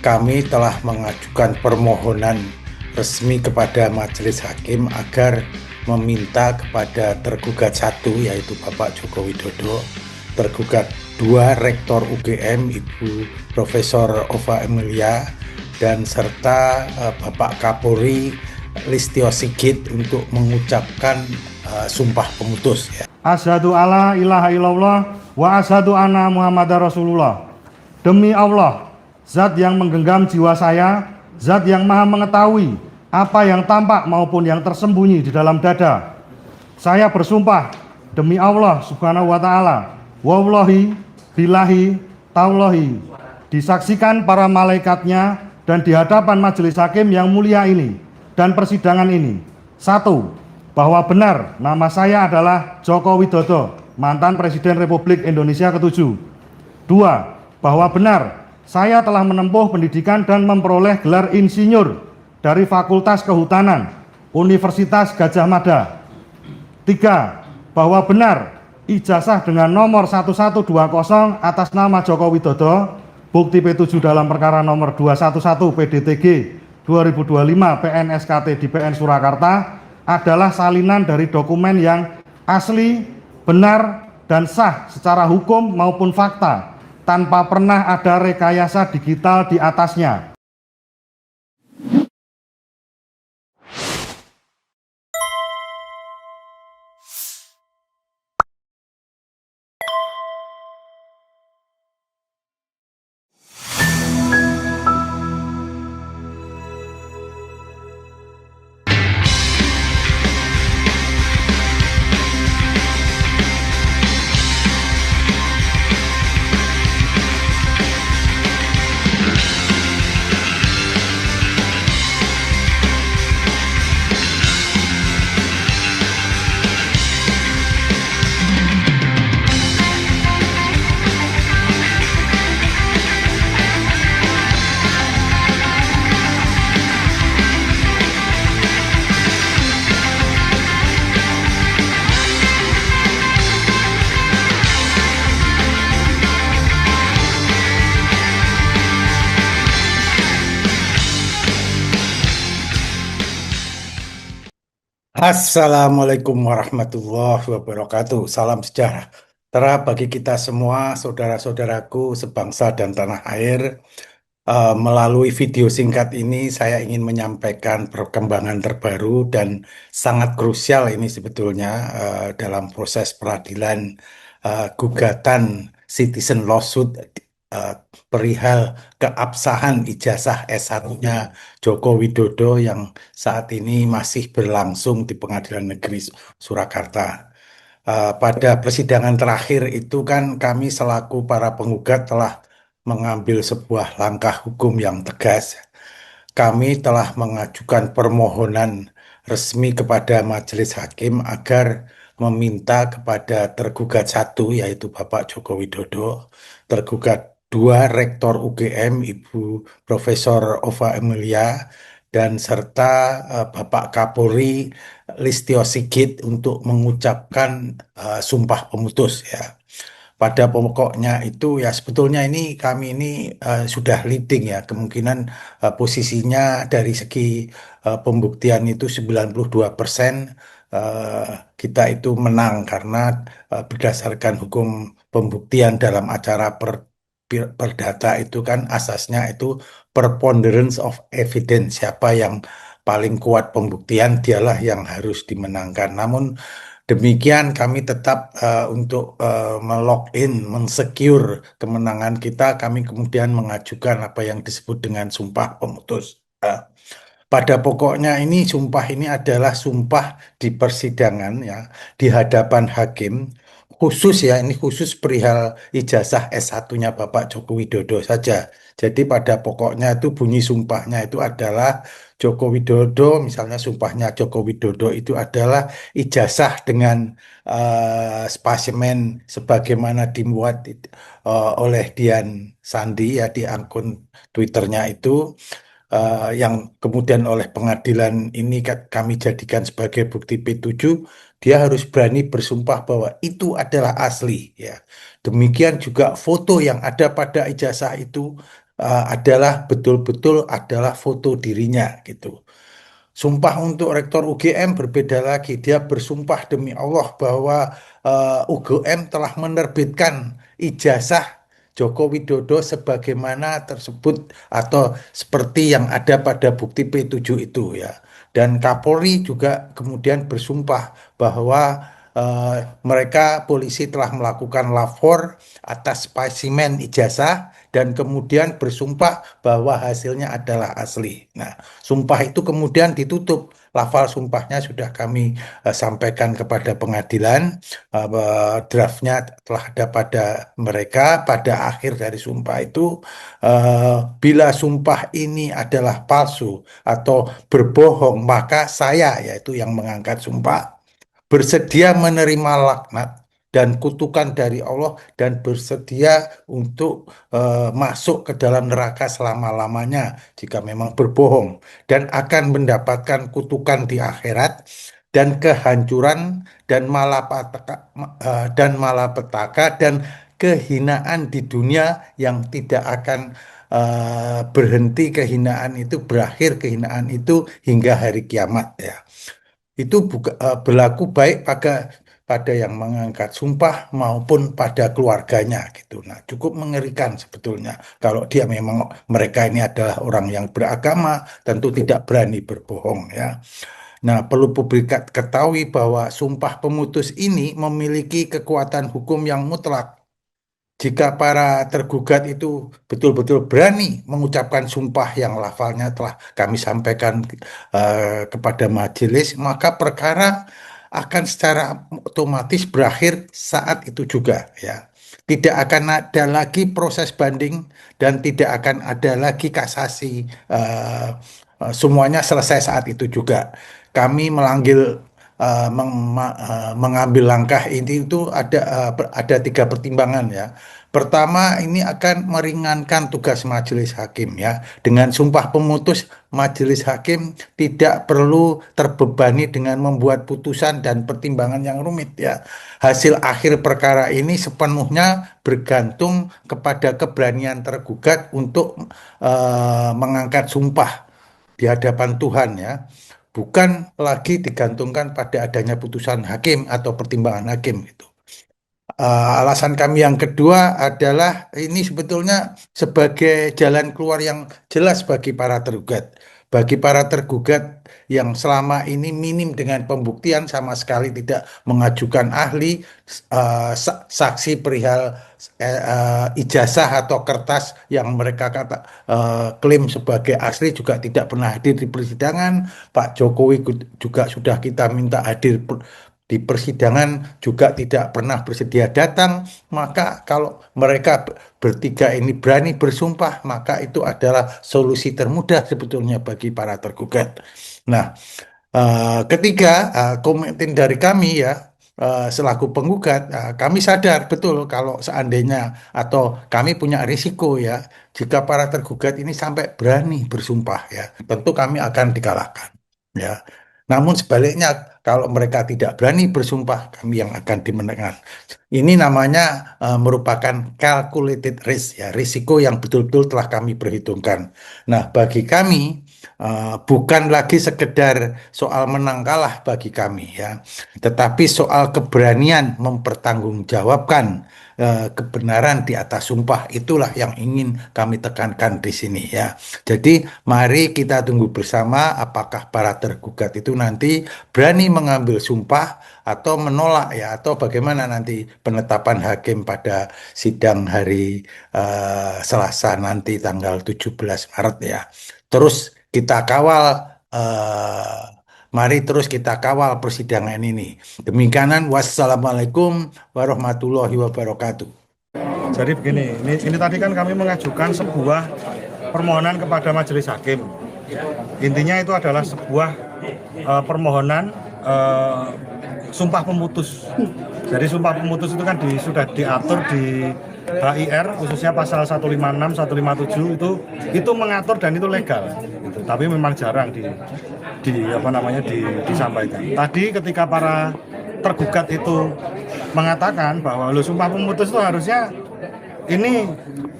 kami telah mengajukan permohonan resmi kepada Majelis Hakim agar meminta kepada tergugat satu, yaitu Bapak Joko Widodo, tergugat dua, Rektor UGM Ibu Profesor Ova Emilia, dan serta Bapak Kapolri Listio Sigit untuk mengucapkan sumpah pemutus. Asyhadu alla ilaha illallah wa asyhadu anna Muhammadar Rasulullah. Demi Allah, zat yang menggenggam jiwa saya, zat yang maha mengetahui apa yang tampak maupun yang tersembunyi di dalam dada. Saya bersumpah demi Allah subhanahu wa ta'ala, wallahi billahi taulahi, disaksikan para malaikatnya dan di hadapan majelis hakim yang mulia ini dan persidangan ini. Satu, bahwa benar nama saya adalah Joko Widodo, mantan Presiden Republik Indonesia ke-7. Dua, bahwa benar saya telah menempuh pendidikan dan memperoleh gelar insinyur dari Fakultas Kehutanan Universitas Gadjah Mada. Tiga, bahwa benar ijazah dengan nomor 1120 atas nama Joko Widodo, bukti P7 dalam perkara nomor 211 PDTG 2025 PNSKT di PN Surakarta adalah salinan dari dokumen yang asli, benar, dan sah secara hukum maupun fakta, tanpa pernah ada rekayasa digital di atasnya. Assalamualaikum warahmatullahi wabarakatuh. Salam sejahtera bagi kita semua, saudara-saudaraku sebangsa dan tanah air. Melalui video singkat ini, saya ingin menyampaikan perkembangan terbaru dan sangat krusial ini sebetulnya dalam proses peradilan gugatan citizen lawsuit perihal keabsahan ijazah S1-nya Joko Widodo yang saat ini masih berlangsung di Pengadilan Negeri Surakarta. Pada persidangan terakhir itu kan kami selaku para penggugat telah mengambil sebuah langkah hukum yang tegas. Kami telah mengajukan permohonan resmi kepada Majelis Hakim agar meminta kepada tergugat satu, yaitu Bapak Joko Widodo, tergugat dua, Rektor UGM Ibu Profesor Ova Emilia, dan serta Bapak Kapolri Listio Sigit untuk mengucapkan sumpah pemutus, ya. Pada pokoknya itu ya sebetulnya ini kami ini sudah leading, ya, kemungkinan posisinya dari segi pembuktian itu 92%, kita itu menang karena berdasarkan hukum pembuktian dalam acara perdata itu kan asasnya itu preponderance of evidence, siapa yang paling kuat pembuktian dialah yang harus dimenangkan. Namun demikian kami tetap untuk melogin, mensecure kemenangan kita, kami kemudian mengajukan apa yang disebut dengan sumpah pemutus. Pada pokoknya ini sumpah ini adalah sumpah di persidangan, ya, di hadapan hakim. Khusus, ya, ini khusus perihal ijazah S1-nya Bapak Joko Widodo saja. Jadi pada pokoknya itu bunyi sumpahnya itu adalah Joko Widodo, misalnya sumpahnya Joko Widodo itu adalah ijazah dengan spasimen sebagaimana dimuat oleh Dian Sandi, ya, di akun Twitternya itu, yang kemudian oleh pengadilan ini kami jadikan sebagai bukti P7, dia harus berani bersumpah bahwa itu adalah asli, ya. Demikian juga foto yang ada pada ijazah itu adalah betul-betul adalah foto dirinya gitu. Sumpah untuk Rektor UGM berbeda lagi. Dia bersumpah demi Allah bahwa UGM telah menerbitkan ijazah Joko Widodo sebagaimana tersebut atau seperti yang ada pada bukti P7 itu ya. Dan Kapolri juga kemudian bersumpah bahwa mereka polisi telah melakukan lapor atas spesimen ijazah dan kemudian bersumpah bahwa hasilnya adalah asli. Nah, sumpah itu kemudian ditutup. Lafal sumpahnya sudah kami sampaikan kepada pengadilan. Draftnya telah ada pada mereka. Pada akhir dari sumpah itu, bila sumpah ini adalah palsu atau berbohong, maka saya, yaitu yang mengangkat sumpah, bersedia menerima laknat dan kutukan dari Allah dan bersedia untuk masuk ke dalam neraka selama-lamanya jika memang berbohong dan akan mendapatkan kutukan di akhirat dan kehancuran dan malapetaka dan kehinaan di dunia yang tidak akan berhenti. Kehinaan itu berakhir, kehinaan itu hingga hari kiamat ya. Itu berlaku baik pada yang mengangkat sumpah maupun pada keluarganya gitu. Nah, cukup mengerikan sebetulnya kalau dia memang mereka ini adalah orang yang beragama, tentu tidak berani berbohong ya. Nah, perlu publik ketahui bahwa sumpah pemutus ini memiliki kekuatan hukum yang mutlak. Jika para tergugat itu betul-betul berani mengucapkan sumpah yang lafalnya telah kami sampaikan kepada majelis, maka perkara akan secara otomatis berakhir saat itu juga ya. Tidak akan ada lagi proses banding dan tidak akan ada lagi kasasi. Semuanya selesai saat itu juga. Kami mengambil langkah ini itu ada tiga pertimbangan ya. Pertama, ini akan meringankan tugas majelis hakim ya. Dengan sumpah pemutus, majelis hakim tidak perlu terbebani dengan membuat putusan dan pertimbangan yang rumit ya. Hasil akhir perkara ini sepenuhnya bergantung kepada keberanian tergugat untuk mengangkat sumpah di hadapan Tuhan ya. Bukan lagi digantungkan pada adanya putusan hakim atau pertimbangan hakim gitu. Alasan kami yang kedua adalah ini sebetulnya sebagai jalan keluar yang jelas bagi para tergugat. Bagi para tergugat yang selama ini minim dengan pembuktian sama sekali tidak mengajukan ahli, saksi perihal ijazah atau kertas yang mereka klaim sebagai asli juga tidak pernah hadir di persidangan. Pak Jokowi juga sudah kita minta hadir di persidangan juga tidak pernah bersedia datang, maka kalau mereka bertiga ini berani bersumpah, maka itu adalah solusi termudah sebetulnya bagi para tergugat. Nah, ketiga, komitmen dari kami ya, selaku penggugat, kami sadar betul kalau seandainya atau kami punya risiko ya, jika para tergugat ini sampai berani bersumpah ya, tentu kami akan dikalahkan ya. Namun sebaliknya, kalau mereka tidak berani bersumpah, kami yang akan dimenangkan. Ini namanya merupakan calculated risk, ya, risiko yang betul-betul telah kami perhitungkan. Nah, bagi kami bukan lagi sekedar soal menang kalah bagi kami, ya, tetapi soal keberanian mempertanggungjawabkan kebenaran di atas sumpah itulah yang ingin kami tekankan di sini ya. Jadi mari kita tunggu bersama apakah para tergugat itu nanti berani mengambil sumpah atau menolak ya atau bagaimana nanti penetapan hakim pada sidang hari Selasa nanti tanggal 17 Maret ya. Terus kita kawal mari terus kita kawal persidangan ini. Demikianan wassalamualaikum warahmatullahi wabarakatuh. Jadi begini, ini tadi kan kami mengajukan sebuah permohonan kepada majelis hakim. Intinya itu adalah sebuah permohonan sumpah pemutus. Jadi sumpah pemutus itu kan sudah diatur di HIR khususnya pasal 156, 157 itu mengatur dan itu legal. Gitu. Tapi memang jarang disampaikan. Tadi ketika para tergugat itu mengatakan bahwa sumpah pemutus itu harusnya ini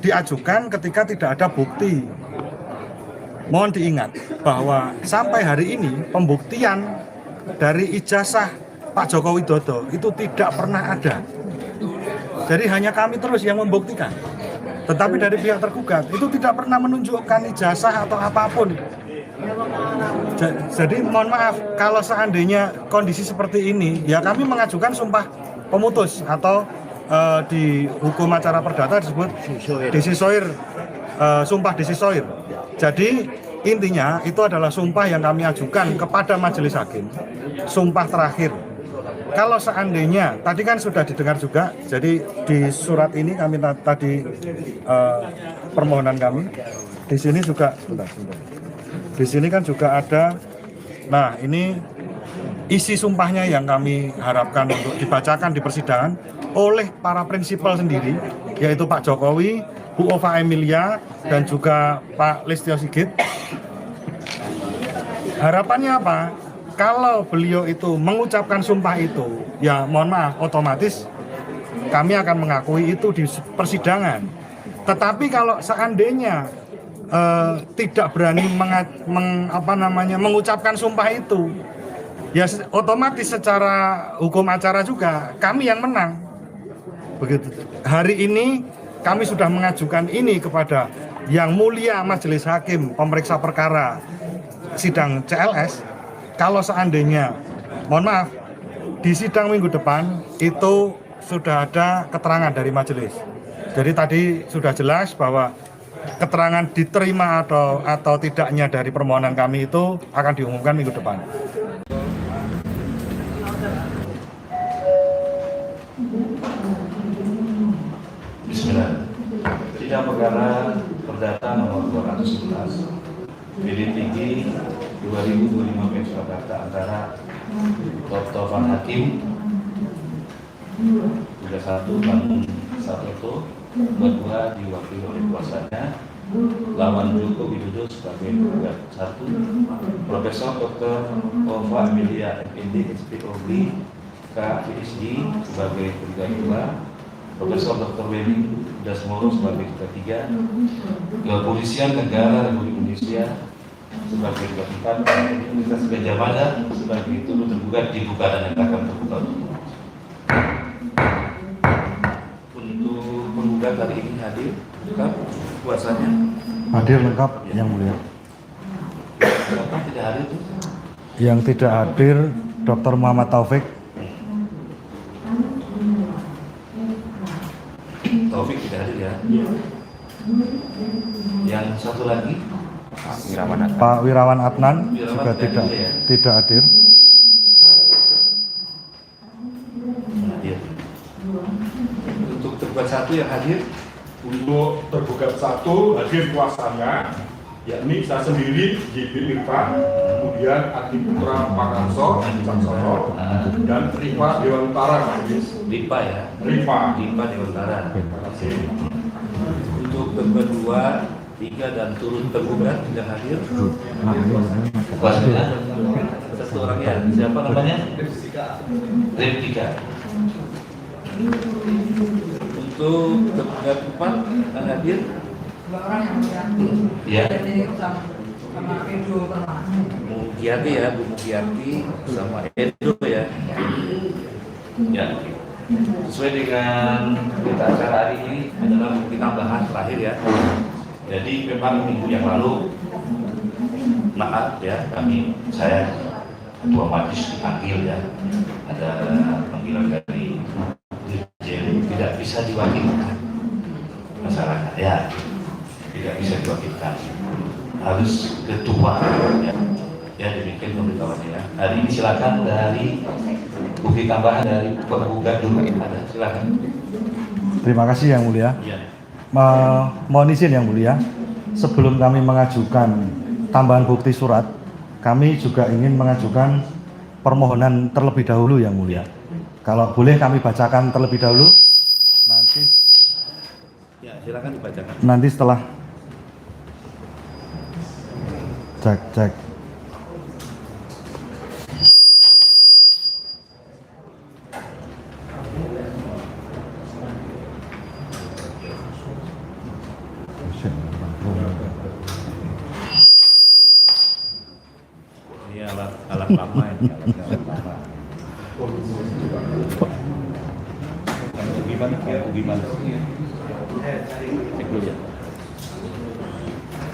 diajukan ketika tidak ada bukti. Mohon diingat bahwa sampai hari ini pembuktian dari ijazah Pak Joko Widodo itu tidak pernah ada. Jadi hanya kami terus yang membuktikan. Tetapi dari pihak tergugat itu tidak pernah menunjukkan ijazah atau apapun. Jadi mohon maaf kalau seandainya kondisi seperti ini, ya kami mengajukan sumpah pemutus atau di hukum acara perdata disebut desisoir, sumpah desisoir. Jadi intinya itu adalah sumpah yang kami ajukan kepada majelis hakim, sumpah terakhir. Kalau seandainya, tadi kan sudah didengar juga, jadi di surat ini kami tadi permohonan kami, di sini juga, di sini kan juga ada, nah ini isi sumpahnya yang kami harapkan untuk dibacakan di persidangan oleh para prinsipal sendiri, yaitu Pak Jokowi, Bu Ova Emilia, dan juga Pak Listio Sigit. Harapannya apa? Kalau beliau itu mengucapkan sumpah itu, ya mohon maaf, otomatis kami akan mengakui itu di persidangan. Tetapi kalau seandainya tidak berani mengucapkan sumpah itu, ya otomatis secara hukum acara juga kami yang menang. Begitu. Hari ini kami sudah mengajukan ini kepada Yang Mulia Majelis Hakim Pemeriksa Perkara Sidang CLS. Kalau seandainya, mohon maaf, di sidang minggu depan itu sudah ada keterangan dari majelis. Jadi tadi sudah jelas bahwa keterangan diterima atau tidaknya dari permohonan kami itu akan diumumkan minggu depan. Bismillah. Sidang perkara perdata nomor 211 PD tinggi 2025 PN Surakarta antara Dr. Van Hakim 31 Bangun Satoto 22 diwakili oleh kuasanya lawan Joko Widodo sebagai penggugat 1, Profesor Dr. Ova Emilia MPD SPOB K PhD sebagai penggugat 2, Profesor Dr. Weni Dasmoro sebagai penggugat 3, Kepolisian Negara Republik Indonesia sebagai penggugat 4, Universitas Gajah Mada sebagai turut tergugat dibuka dan nyatakan terbuka. Untuk penggugat hari ini hadir lengkap kuasanya. Hadir lengkap, ya. Yang Mulia. Siapa tidak hadir itu? Yang tidak hadir Dr. Muhammad Taufik. Taufik tidak hadir ya. Yang satu lagi Pak Wirawan Adnan juga tidak hadir. Hadir. Untuk tergugat 1 yang hadir, Untuk tergugat 1 hadir kuasanya, yakni saya sendiri JB Irfan, kemudian Adi Putra Pakarso, Caksono, dan Rifa Dewan Utara, Majelis. Lipa ya. Rifa. Lipa Dewantara. Terima kasih. Untuk tergugat 2, 3 dan turut tergugat tidak hadir. Kuasanya satu orang ya. Siapa namanya? Replika. Untuk tergugat 4 yang hadir. Ya. Mugiati ya, Bu Mugiati sama Edo ya. Ya. Sesuai dengan berita acara hari ini adalah bukti tambahan terakhir ya. Jadi memang minggu yang lalu maaf ya saya ketua majelis dipanggil ya, ada panggilan dari Dirjen tidak bisa diwakilkan masyarakat ya, tidak bisa diwakilkan, harus ketua ya demikian pemberitahuannya ya. Hari ini silakan dari bukti tambahan dari penggugat dulu ada, silakan. Terima kasih Yang Mulia. Ya. Mohon izin Yang Mulia, sebelum kami mengajukan tambahan bukti surat, kami juga ingin mengajukan permohonan terlebih dahulu Yang Mulia. Kalau boleh kami bacakan terlebih dahulu. Nanti Ya, silakan dibacakan. Nanti setelah cek. alat lama ini, alatnya alat lama. Gimana ya? Gimana? Cek dulu ya.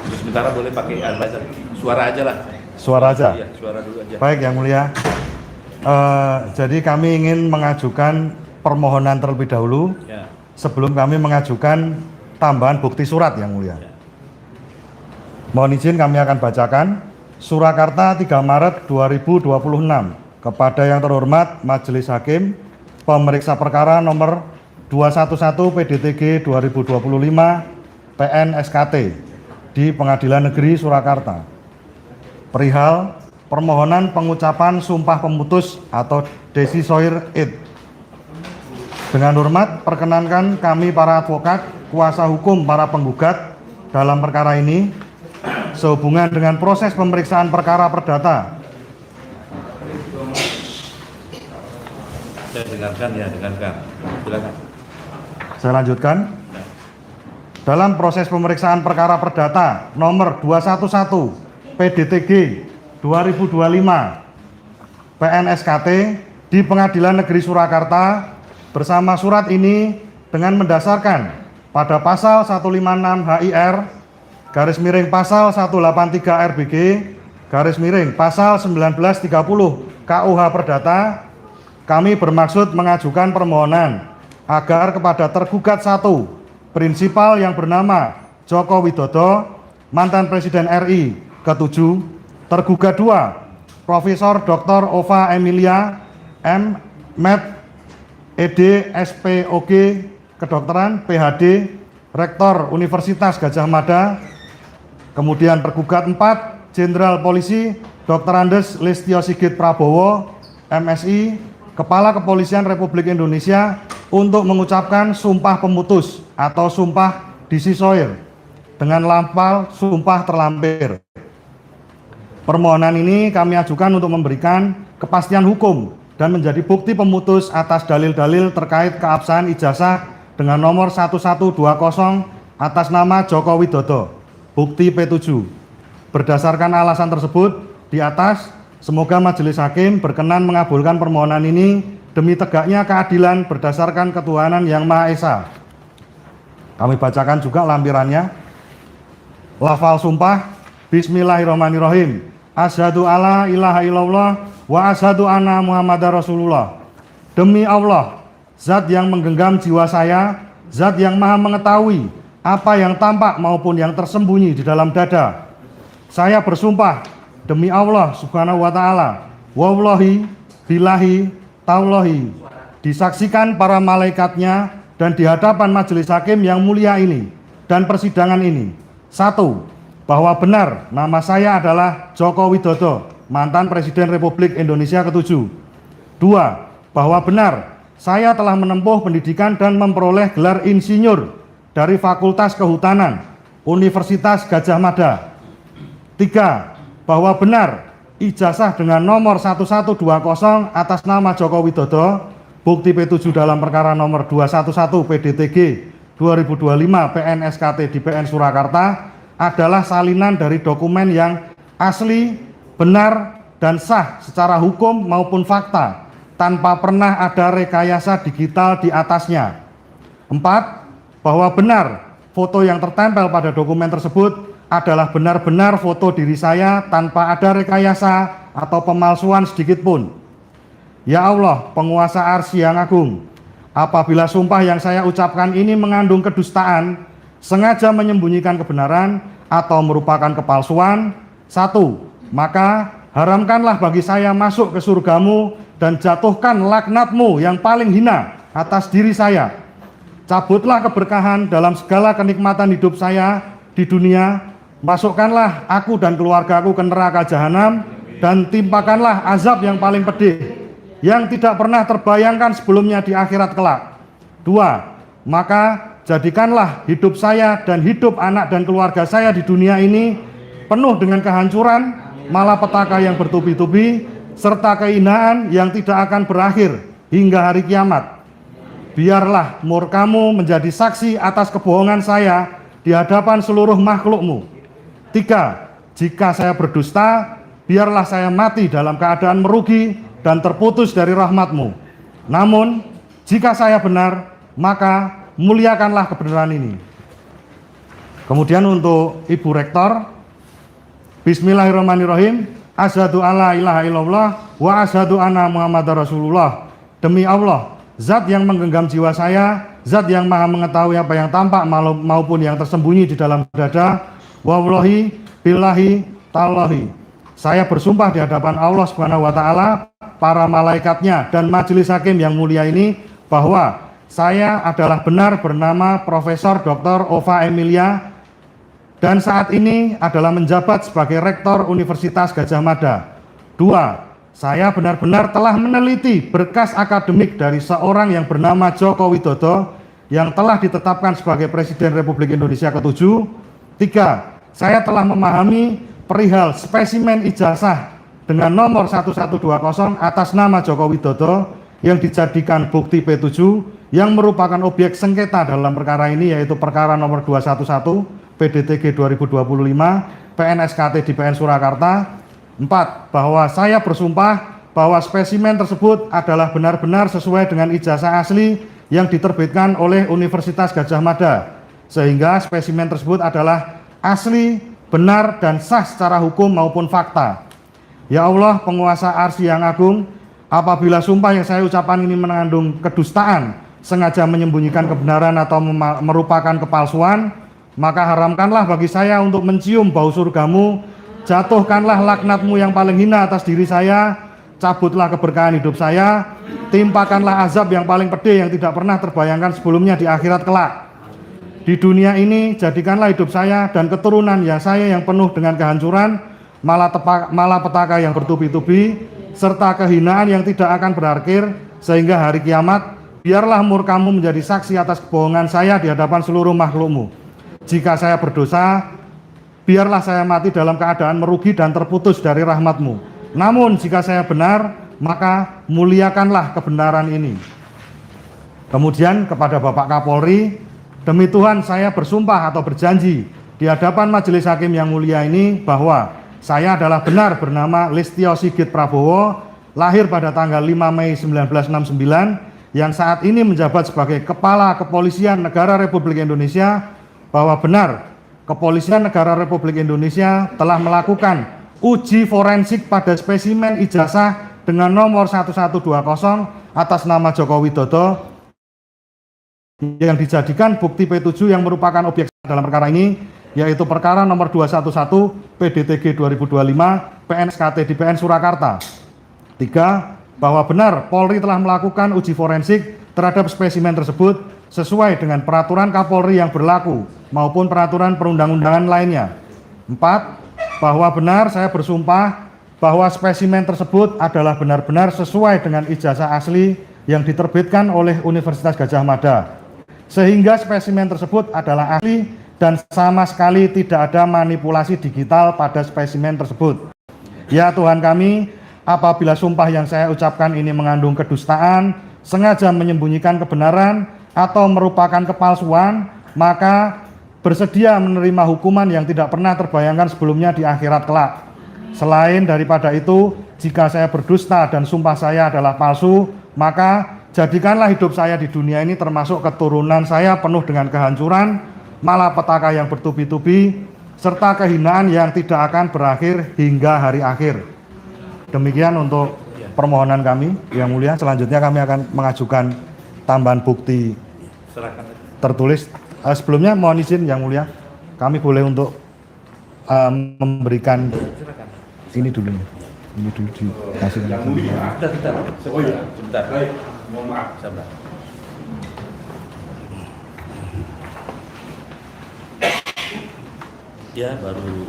Terus sementara boleh pakai advisor. Suara aja lah. Suara aja. Iya, suara dulu aja. Baik Yang Mulia. Jadi kami ingin mengajukan permohonan terlebih dahulu Ya. sebelum kami mengajukan tambahan bukti surat Yang Mulia. Ya. Mohon izin kami akan bacakan. Surakarta 3 Maret 2026 kepada yang terhormat Majelis Hakim Pemeriksa Perkara nomor 211 PDTG 2025 PN SKT di Pengadilan Negeri Surakarta. Perihal permohonan pengucapan sumpah pemutus atau decissoire id. Dengan hormat, perkenankan kami para advokat, kuasa hukum para penggugat dalam perkara ini sehubungan dengan proses pemeriksaan perkara perdata. Saya dengarkan ya, dengarkan. Silakan. Saya lanjutkan. Dalam proses pemeriksaan perkara perdata nomor 211 PDTG 2025 PNSKT di Pengadilan Negeri Surakarta bersama surat ini dengan mendasarkan pada pasal 156 HIR garis miring pasal 183 RBG garis miring pasal 1930 KUH Perdata, kami bermaksud mengajukan permohonan agar kepada tergugat 1, prinsipal yang bernama Joko Widodo, mantan Presiden RI ke-7, tergugat 2, Profesor Dr. Ova Emilia M. Med. ED SPOG Kedokteran PhD, Rektor Universitas Gadjah Mada. Kemudian tergugat 4, Jenderal Polisi Dr. Andes Listio Sigit Prabowo, MSI, Kepala Kepolisian Republik Indonesia untuk mengucapkan sumpah pemutus atau sumpah decissoire dengan lafal sumpah terlampir. Permohonan ini kami ajukan untuk memberikan kepastian hukum dan menjadi bukti pemutus atas dalil-dalil terkait keabsahan ijazah dengan nomor 1120 atas nama Joko Widodo. Bukti P7. Berdasarkan alasan tersebut di atas, semoga Majelis Hakim berkenan mengabulkan permohonan ini demi tegaknya keadilan berdasarkan ketuhanan yang Maha Esa. Kami bacakan juga lampirannya. Lafal sumpah. Bismillahirrahmanirrahim. Asyhadu alla ilaha illallah wa asyhadu anna Muhammadar Rasulullah. Demi Allah, zat yang menggenggam jiwa saya, zat yang Maha mengetahui apa yang tampak maupun yang tersembunyi di dalam dada. Saya bersumpah demi Allah Subhanahu wa taala, wallahi billahi taulahi, disaksikan para malaikatnya dan di hadapan majelis hakim yang mulia ini dan persidangan ini. 1. Bahwa benar nama saya adalah Joko Widodo, mantan Presiden Republik Indonesia ke-7. 2. Bahwa benar saya telah menempuh pendidikan dan memperoleh gelar insinyur dari Fakultas Kehutanan Universitas Gadjah Mada. 3. Bahwa benar ijazah dengan nomor 1120 atas nama Joko Widodo, bukti P7 dalam perkara nomor 211 PDTG 2025 PNSKT di PN Surakarta adalah salinan dari dokumen yang asli, benar, dan sah secara hukum maupun fakta tanpa pernah ada rekayasa digital di atasnya. 4. Bahwa benar foto yang tertempel pada dokumen tersebut adalah benar-benar foto diri saya tanpa ada rekayasa atau pemalsuan sedikit pun. Ya Allah, penguasa arsy yang agung, apabila sumpah yang saya ucapkan ini mengandung kedustaan, sengaja menyembunyikan kebenaran, atau merupakan kepalsuan, 1. Maka haramkanlah bagi saya masuk ke surgamu dan jatuhkan laknatmu yang paling hina atas diri saya. Cabutlah keberkahan dalam segala kenikmatan hidup saya di dunia, masukkanlah aku dan keluargaku ke neraka jahanam, dan timpakanlah azab yang paling pedih yang tidak pernah terbayangkan sebelumnya di akhirat kelak. 2. Maka jadikanlah hidup saya dan hidup anak dan keluarga saya di dunia ini penuh dengan kehancuran, malapetaka yang bertubi-tubi, serta kehinaan yang tidak akan berakhir hingga hari kiamat. Biarlah murkamu menjadi saksi atas kebohongan saya di hadapan seluruh makhlukmu. 3. Jika saya berdusta, biarlah saya mati dalam keadaan merugi dan terputus dari rahmat-Mu. Namun, jika saya benar, maka muliakanlah kebenaran ini. Kemudian untuk Ibu Rektor, Bismillahirrahmanirrahim. Asyhadu alla ilaha illallah wa asyhadu anna Muhammadar Rasulullah. Demi Allah, zat yang menggenggam jiwa saya, zat yang maha mengetahui apa yang tampak maupun yang tersembunyi di dalam dada. Wallahi billahi tallahi. Saya bersumpah di hadapan Allah Subhanahu wa taala, para malaikatnya dan majelis hakim yang mulia ini, bahwa saya adalah benar bernama Profesor Dr. Ova Emilia dan saat ini adalah menjabat sebagai Rektor Universitas Gadjah Mada. 2. Saya benar-benar telah meneliti berkas akademik dari seorang yang bernama Joko Widodo yang telah ditetapkan sebagai Presiden Republik Indonesia ke-7. 3. Saya telah memahami perihal spesimen ijazah dengan nomor 1120 atas nama Joko Widodo yang dijadikan bukti P7 yang merupakan objek sengketa dalam perkara ini, yaitu perkara nomor 211 PDTG 2025 PNSKT di PN Surakarta. 4. Bahwa saya bersumpah bahwa spesimen tersebut adalah benar-benar sesuai dengan ijazah asli yang diterbitkan oleh Universitas Gadjah Mada, sehingga spesimen tersebut adalah asli, benar, dan sah secara hukum maupun fakta. Ya Allah, penguasa arsy yang agung, apabila sumpah yang saya ucapkan ini mengandung kedustaan, sengaja menyembunyikan kebenaran atau merupakan kepalsuan, maka haramkanlah bagi saya untuk mencium bau surgamu, jatuhkanlah laknatmu yang paling hina atas diri saya, cabutlah keberkahan hidup saya, timpakanlah azab yang paling pedih yang tidak pernah terbayangkan sebelumnya di akhirat kelak. Di dunia ini jadikanlah hidup saya dan keturunan yang saya yang penuh dengan kehancuran, malapetaka yang bertubi-tubi, serta kehinaan yang tidak akan berakhir, sehingga hari kiamat biarlah murkamu menjadi saksi atas kebohongan saya di hadapan seluruh makhlukmu. Jika saya berdosa, biarlah saya mati dalam keadaan merugi dan terputus dari rahmat-Mu. Namun jika saya benar, maka muliakanlah kebenaran ini. Kemudian kepada Bapak Kapolri, demi Tuhan saya bersumpah atau berjanji di hadapan majelis hakim yang mulia ini bahwa saya adalah benar bernama Listio Sigit Prabowo, lahir pada tanggal 5 Mei 1969, yang saat ini menjabat sebagai Kepala Kepolisian Negara Republik Indonesia, bahwa benar Kepolisian Negara Republik Indonesia telah melakukan uji forensik pada spesimen ijazah dengan nomor 1120 atas nama Joko Widodo yang dijadikan bukti P7 yang merupakan objek dalam perkara ini, yaitu perkara nomor 211 PDTG 2025 PNSKT di PN Surakarta. 3. Bahwa benar Polri telah melakukan uji forensik terhadap spesimen tersebut sesuai dengan peraturan Kapolri yang berlaku maupun peraturan perundang-undangan lainnya. 4. Bahwa benar saya bersumpah bahwa spesimen tersebut adalah benar-benar sesuai dengan ijazah asli yang diterbitkan oleh Universitas Gadjah Mada, sehingga spesimen tersebut adalah asli dan sama sekali tidak ada manipulasi digital pada spesimen tersebut. Ya Tuhan kami, apabila sumpah yang saya ucapkan ini mengandung kedustaan, sengaja menyembunyikan kebenaran, atau merupakan kepalsuan, maka bersedia menerima hukuman yang tidak pernah terbayangkan sebelumnya di akhirat kelak. Selain daripada itu, jika saya berdusta dan sumpah saya adalah palsu, maka jadikanlah hidup saya di dunia ini termasuk keturunan saya penuh dengan kehancuran, malapetaka yang bertubi-tubi, serta kehinaan yang tidak akan berakhir hingga hari akhir. Demikian untuk permohonan kami, Yang Mulia. Selanjutnya kami akan mengajukan tambahan bukti tertulis. Sebelumnya mohon izin Yang Mulia, kami boleh untuk memberikan ini dulu dikasih. Yang Mulia. Sebentar. Oh iya, sebentar. Baik, mohon maaf. Sebentar. Ya baru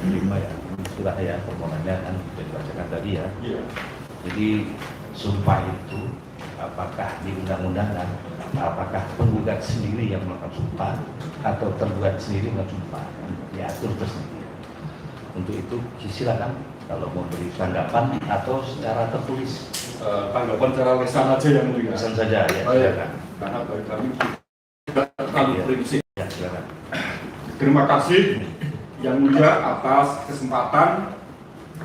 5 ya, sudah ya permohonannya kan sudah dibacakan tadi ya. Iya. Jadi sumpah itu apakah di undang-undangan, apakah penggugat sendiri yang melakukan sumpah atau tergugat sendiri melakukan sumpah, diatur tersendiri. Untuk itu silakan kalau mau beri tanggapan atau secara tertulis. Tanggapan secara lisan aja Yang Mulia. Lisan saja ya. Baik, Silakan. karena bagi kami tidak terlalu prinsip. Ya silakan. Terima kasih Yang Mulia atas kesempatan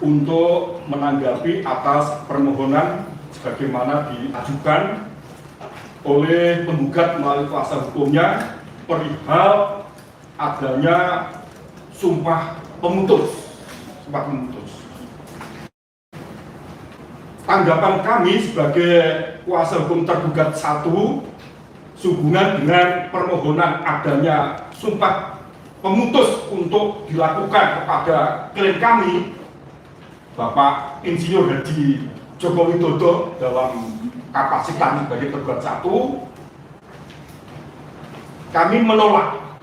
untuk menanggapi atas permohonan sebagaimana diajukan oleh penggugat melalui kuasa hukumnya perihal adanya sumpah pemutus. Tanggapan kami sebagai kuasa hukum tergugat 1 sehubungan dengan permohonan adanya sumpah pemutus untuk dilakukan kepada klien kami Bapak Insinyur Haji Joko Widodo dalam kapasitas sebagai tergugat 1, kami menolak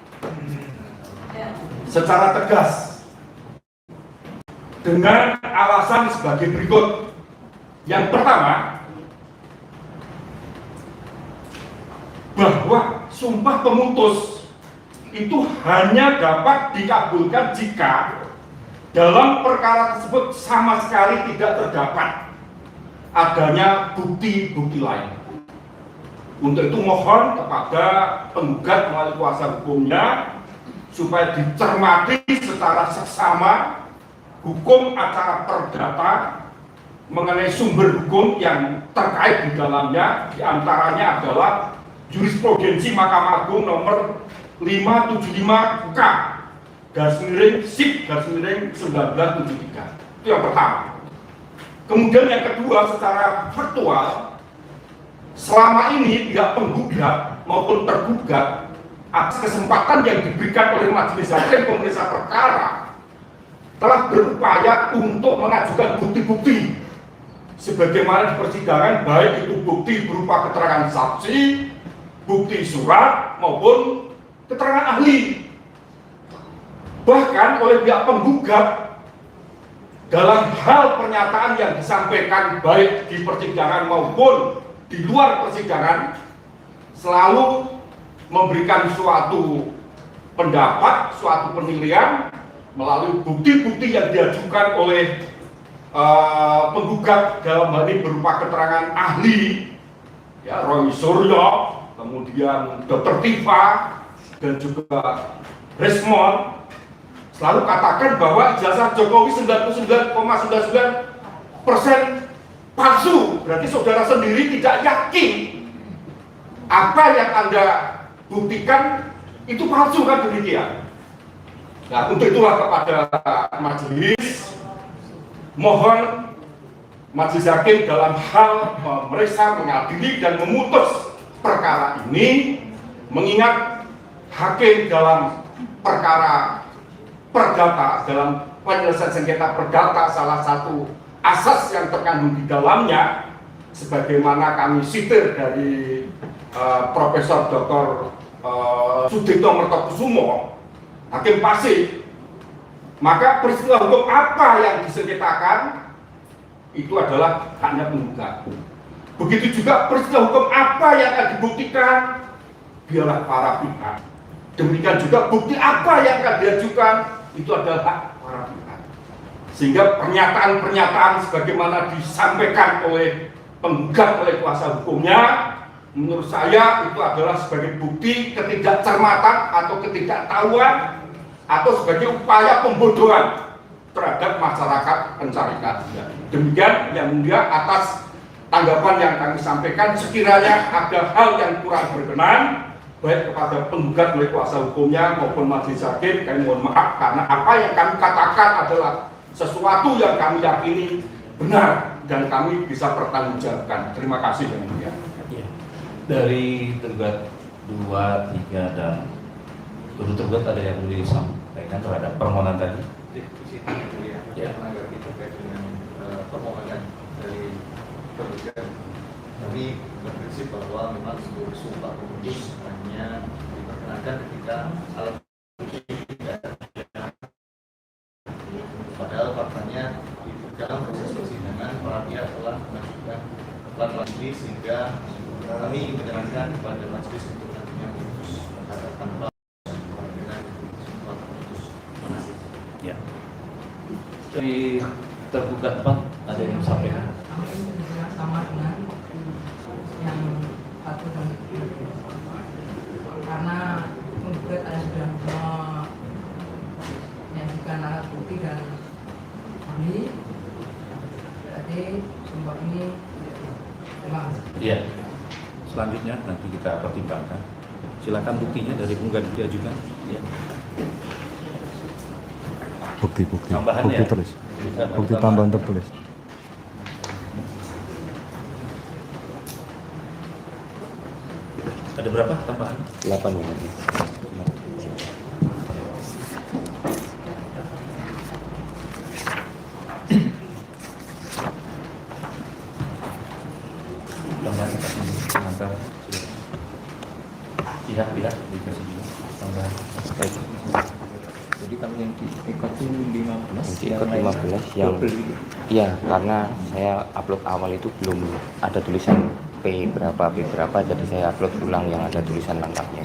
secara tegas dengan alasan sebagai berikut. Yang pertama, bahwa sumpah pemutus itu hanya dapat dikabulkan jika dalam perkara tersebut sama sekali tidak terdapat adanya bukti-bukti lain. Untuk itu mohon kepada penggugat melalui kuasa hukumnya supaya dicermati secara seksama hukum acara perdata mengenai sumber hukum yang terkait di dalamnya, diantaranya adalah jurisprudensi Mahkamah Agung nomor 575K /SIP/1973. Itu yang pertama. Kemudian yang kedua, secara faktual, selama ini pihak penggugat maupun tergugat atas kesempatan yang diberikan oleh majelis hakim pemeriksa perkara telah berupaya untuk mengajukan bukti-bukti sebagaimana di persidangan, baik itu bukti berupa keterangan saksi, bukti surat maupun keterangan ahli. Bahkan oleh pihak penggugat dalam hal pernyataan yang disampaikan baik di persidangan maupun di luar persidangan selalu memberikan suatu pendapat, suatu penilaian melalui bukti-bukti yang diajukan oleh penggugat dalam hal ini berupa keterangan ahli, ya, Roy Suryo, kemudian Dr. Tifa, dan juga Resmond, selalu katakan bahwa ijazah Jokowi 99,99% palsu. Berarti saudara sendiri tidak yakin apa yang Anda buktikan itu palsu, kan demikian. Nah, untuk itulah kepada majelis, mohon majelis hakim dalam hal memeriksa, mengadili, dan memutus perkara ini, mengingat hakim dalam perkara perdata, dalam penyelesaian sengketa perdata, salah satu asas yang terkandung di dalamnya, sebagaimana kami sitir dari Profesor Dr. Sudipto Mertokusumo, hakim Pasik, maka peristiwa hukum apa yang disengketakan itu adalah haknya penggugat. Begitu juga peristiwa hukum apa yang akan dibuktikan, biarlah para pihak. Demikian juga bukti apa yang akan diajukan, itu adalah hak para pihak. Sehingga pernyataan-pernyataan sebagaimana disampaikan oleh penggugat oleh kuasa hukumnya, menurut saya itu adalah sebagai bukti ketidakcermatan atau ketidaktahuan atau sebagai upaya pembodohan terhadap masyarakat pencari keadilan. Demikian yang mulia atas tanggapan yang kami sampaikan. Sekiranya ada hal yang kurang berkenan baik kepada penggugat oleh kuasa hukumnya maupun majelis hakim, kami mohon maaf, karena apa yang kami katakan adalah sesuatu yang kami yakini benar dan kami bisa pertanggungjawabkan. Terima kasih yang mulia. Dari tergugat 2, 3, dan tergugat ada yang boleh disampaikan terhadap permohonan tadi? Ya, menanggapi terkait dengan permohonan dari tergugat, kami berprinsip bahwa memang seluruh sumpah pemutus hanya diperkenankan ketika alat bukti tidak ada. Padahal faktanya di dalam proses persidangan para pihak telah mengajukan majelis, sehingga kami menyarankan kepada majelis untuk nantinya memutus tanpa dengan sumpah pemutus. Terima kasih. Ya. Dari tergugat Pak, ada yang disampaikan? Sama dengan yang satu dan kedua, karena penggugat ada sudah menyajikan alat bukti dan ahli kasih sumpah ini. Terima kasih. Iya. Selanjutnya nanti kita pertimbangkan. Silakan buktinya dari penggugat diajukan. Ya. Bukti Tambahannya. tertulis. Bukti tambahan tertulis. Ada berapa tambahan? 8 menit. Tambahan pengantar. Pihak-pihak dikasih juga tambahan. Jadi kalau yang diikut itu 15, Ikut 15 yang iya, karena saya upload awal itu belum ada tulisan P berapa, jadi saya upload ulang yang ada tulisan lengkapnya.